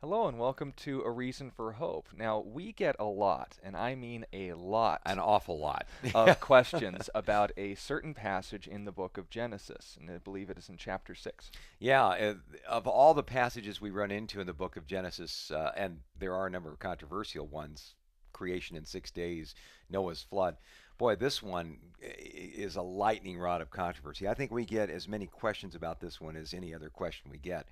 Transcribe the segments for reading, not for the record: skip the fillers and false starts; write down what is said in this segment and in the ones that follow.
Hello and welcome to A Reason for Hope. Now, we get a lot, and I mean a lot, An awful lot. of questions about a certain passage in the book of Genesis, and I believe it is in chapter 6. Yeah, of all the passages we run into in the book of Genesis, and there are a number of controversial ones, creation in 6 days, Noah's flood. Boy, this one is a lightning rod of controversy. I think we get as many questions about this one as any other question we get.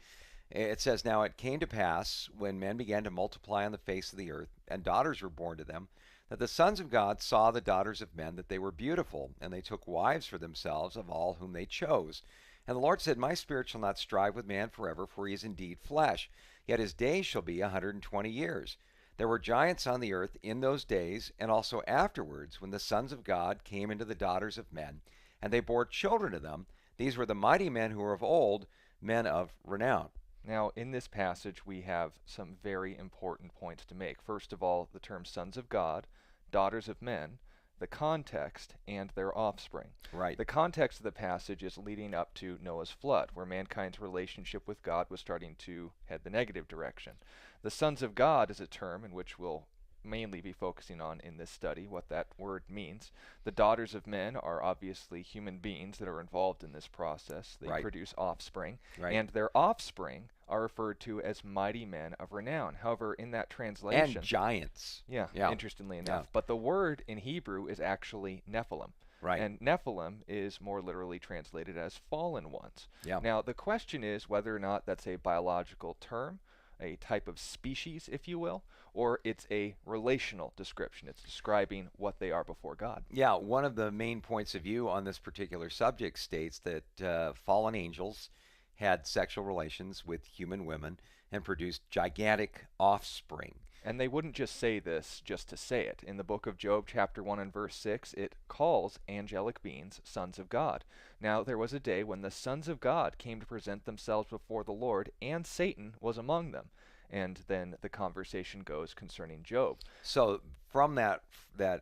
It says, "Now it came to pass, when men began to multiply on the face of the earth, and daughters were born to them, that the sons of God saw the daughters of men, that they were beautiful, and they took wives for themselves of all whom they chose. And the Lord said, My spirit shall not strive with man forever, for he is indeed flesh. Yet his days shall be 120 years. There were giants on the earth in those days, and also afterwards, when the sons of God came into the daughters of men, and they bore children to them. These were the mighty men who were of old, men of renown." Now, in this passage, we have some very important points to make. First of all, the term sons of God, daughters of men, the context, and their offspring. Right. The context of the passage is leading up to Noah's flood, where mankind's relationship with God was starting to head the negative direction. The sons of God is a term in which we'll mainly be focusing on in this study, what that word means. The daughters of men are obviously human beings that are involved in this process. They Right. produce offspring, Right. and their offspring are referred to as mighty men of renown. However, in that And translation, giants. yeah, Yeah. interestingly Yeah. enough, but the word in Hebrew is actually Nephilim. Right. And Nephilim is more literally translated as fallen ones. Yeah. Now, the question is whether or not that's a biological term, a type of species, if you will, or it's a relational description. It's describing what they are before God. Yeah, one of the main points of view on this particular subject states that fallen angels had sexual relations with human women and produced gigantic offspring. And they wouldn't just say this just to say it. In the book of Job, chapter 1 and verse 6, it calls angelic beings sons of God. Now, there was a day when the sons of God came to present themselves before the Lord, and Satan was among them. And then the conversation goes concerning Job. So, from that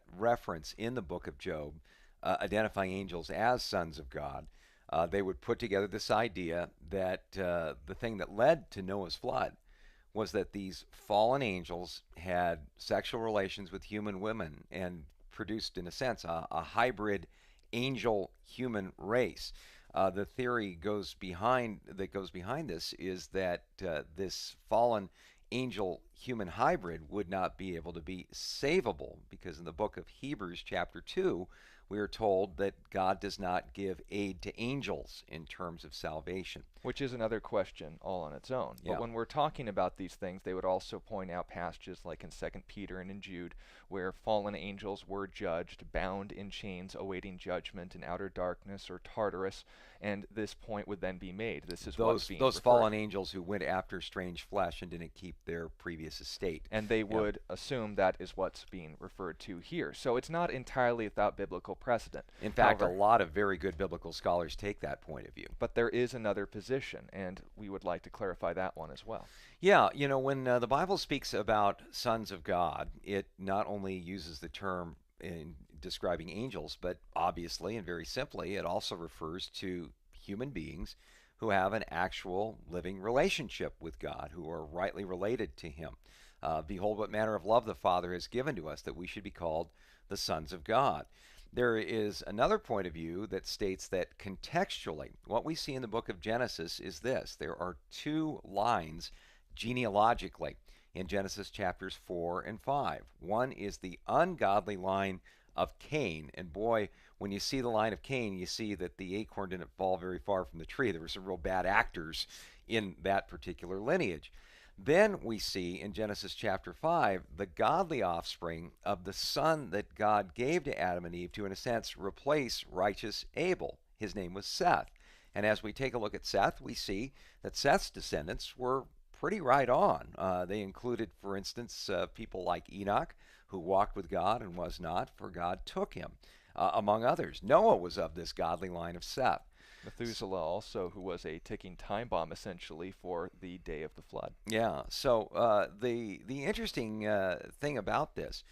reference in the book of Job, identifying angels as sons of God, they would put together this idea that the thing that led to Noah's flood was that these fallen angels had sexual relations with human women and produced, in a sense, a hybrid angel-human race. The theory that goes behind this is that this fallen angel-human hybrid would not be able to be savable, because in the book of Hebrews, chapter 2, we are told that God does not give aid to angels in terms of salvation. Which is another question all on its own. But Yeah. when we're talking about these things, they would also point out passages like in 2 Peter and in Jude, where fallen angels were judged, bound in chains, awaiting judgment in outer darkness or Tartarus, and this point would then be made. This is what's those being those referred. fallen angels who went after strange flesh and didn't keep their previous estate. And they Yeah. would assume that is what's being referred to here. So it's not entirely without biblical precedent. In fact, a However, lot of very good biblical scholars take that point of view. but there is another position, and we would like to clarify that one as well. Yeah, when the Bible speaks about sons of God, it not only uses the term in describing angels, but obviously and very simply, it also refers to human beings who have an actual living relationship with God, who are rightly related to Him. Behold, what manner of love the Father has given to us, that we should be called the sons of God. There is another point of view that states that contextually, what we see in the book of Genesis is this: there are two lines genealogically in Genesis chapters 4 and 5. One is the ungodly line of Cain, and boy, when you see the line of Cain, you see that the acorn didn't fall very far from the tree. There were some real bad actors in that particular lineage. Then we see in Genesis chapter 5 the godly offspring of the son that God gave to Adam and Eve to, in a sense, replace righteous Abel. His name was Seth. And as we take a look at Seth, we see that Seth's descendants were pretty right on. They included, for instance, people like Enoch, who walked with God and was not, for God took him, among others. Noah was of this godly line of Seth. Methuselah also, who was a ticking time bomb essentially for the day of the flood. Yeah. So the interesting thing about this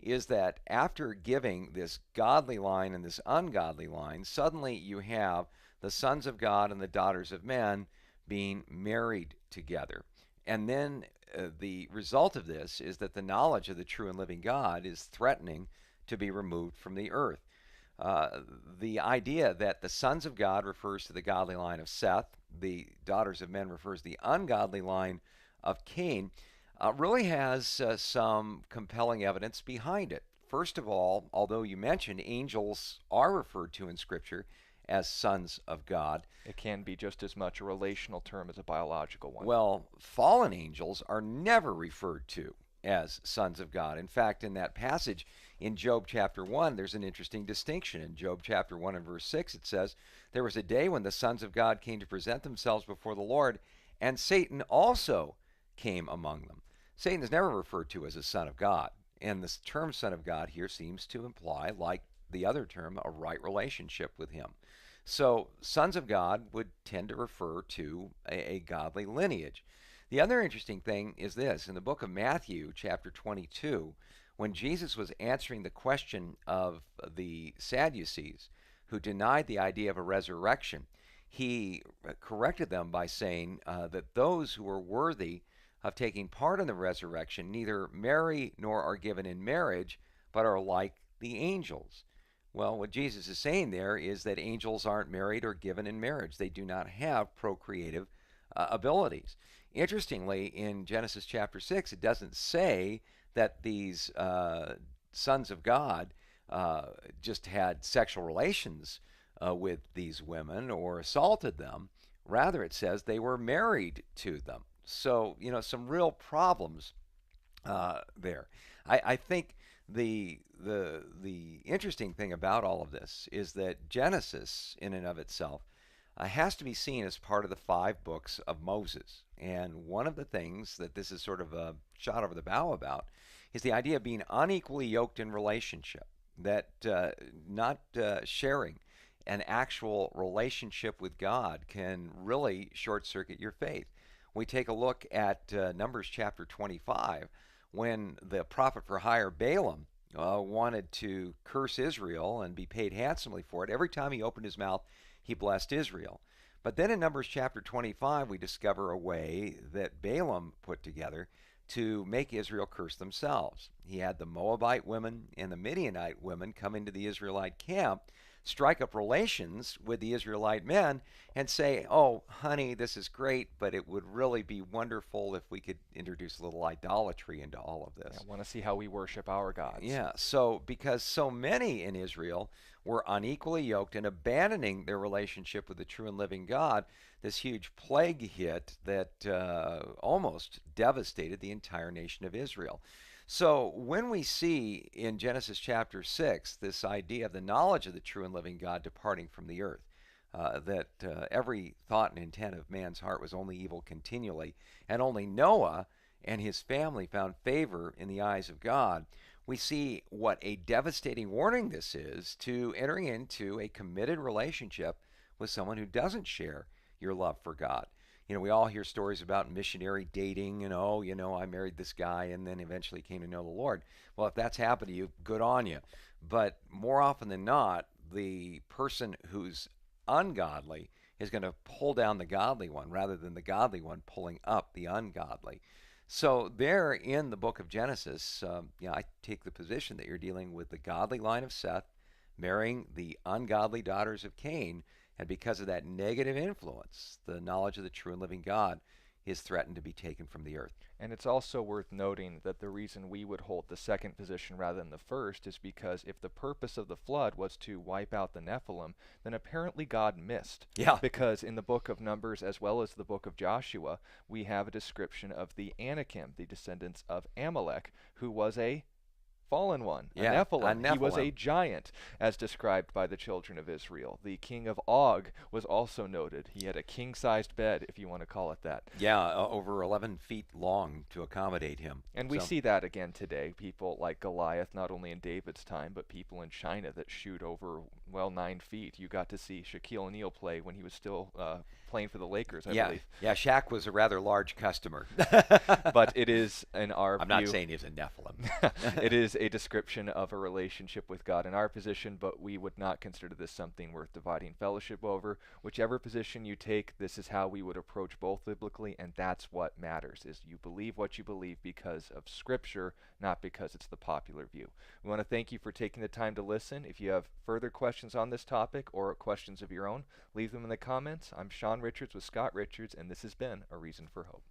is that after giving this godly line and this ungodly line, suddenly you have the sons of God and the daughters of men being married together. And then the result of this is that the knowledge of the true and living God is threatening to be removed from the earth. Uh, the idea that the sons of God refers to the godly line of Seth, the daughters of men refers to the ungodly line of Cain, really has some compelling evidence behind it. First of all, although you mentioned angels are referred to in Scripture as sons of God, It can be just as much a relational term as a biological one. well, fallen angels are never referred to as sons of God. In fact, in that passage in Job chapter 1, there's an interesting distinction. In Job chapter 1 and verse 6, it says, "There was a day when the sons of God came to present themselves before the Lord, and Satan also came among them." Satan is never referred to as a son of God. And this term son of God here seems to imply, like the other term, a right relationship with him. So sons of God would tend to refer to a godly lineage. The other interesting thing is this: in the book of Matthew, chapter 22, when Jesus was answering the question of the Sadducees who denied the idea of a resurrection, he corrected them by saying that those who were worthy of taking part in the resurrection neither marry nor are given in marriage, but are like the angels. Well, what Jesus is saying there is that angels aren't married or given in marriage. They do not have procreative abilities. Interestingly, in Genesis chapter 6, it doesn't say that these sons of God just had sexual relations with these women or assaulted them. Rather, it says they were married to them. So, some real problems there. I think the interesting thing about all of this is that Genesis, in and of itself, has to be seen as part of the 5 books of Moses. And one of the things that this is sort of a shot over the bow about is the idea of being unequally yoked in relationship, that not sharing an actual relationship with God can really short circuit your faith. We take a look at Numbers chapter 25, when the prophet for hire Balaam wanted to curse Israel and be paid handsomely for it. Every time he opened his mouth, he blessed Israel. But then in Numbers chapter 25, we discover a way that Balaam put together to make Israel curse themselves. He had the Moabite women and the Midianite women come into the Israelite camp, strike up relations with the Israelite men, and say, "Oh, honey, this is great, but it would really be wonderful if we could introduce a little idolatry into all of this." I want to see how we worship our gods. Yeah, so because so many in Israel were unequally yoked and abandoning their relationship with the true and living God, this huge plague hit that almost devastated the entire nation of Israel. So when we see in Genesis chapter 6 this idea of the knowledge of the true and living God departing from the earth, that every thought and intent of man's heart was only evil continually, and only Noah and his family found favor in the eyes of God, we see what a devastating warning this is to entering into a committed relationship with someone who doesn't share your love for God. We all hear stories about missionary dating and, oh, I married this guy and then eventually came to know the Lord. Well, if that's happened to you, good on you. But more often than not, the person who's ungodly is going to pull down the godly one rather than the godly one pulling up the ungodly. So there in the book of Genesis, I take the position that you're dealing with the godly line of Seth marrying the ungodly daughters of Cain, and because of that negative influence, the knowledge of the true and living God is threatened to be taken from the earth. And it's also worth noting that the reason we would hold the second position rather than the first is because if the purpose of the flood was to wipe out the Nephilim, then apparently God missed. Yeah. Because in the book of Numbers as well as the book of Joshua, we have a description of the Anakim, the descendants of Amalek, who was a fallen one, Yeah, a Nephilim. a He was a Nephilim. giant, as described by the children of Israel. The king of Og was also noted. He had a king-sized bed, if you want to call it that. Yeah, over 11 feet long to accommodate him. And we So, see that again today. People like Goliath, not only in David's time, but people in China that shoot over well, 9 feet. You got to see Shaquille O'Neal play when he was still playing for the Lakers, I Yeah, believe. yeah. Shaq was a rather large customer. But it is, in our I'm not view, saying he's a Nephilim. it is a description of a relationship with God in our position, but we would not consider this something worth dividing fellowship over. Whichever position you take, this is how we would approach both biblically, and that's what matters, is you believe what you believe because of Scripture, not because it's the popular view. We want to thank you for taking the time to listen. If you have further questions on this topic or questions of your own, leave them in the comments. I'm Sean Richards with Scott Richards, and this has been A Reason for Hope.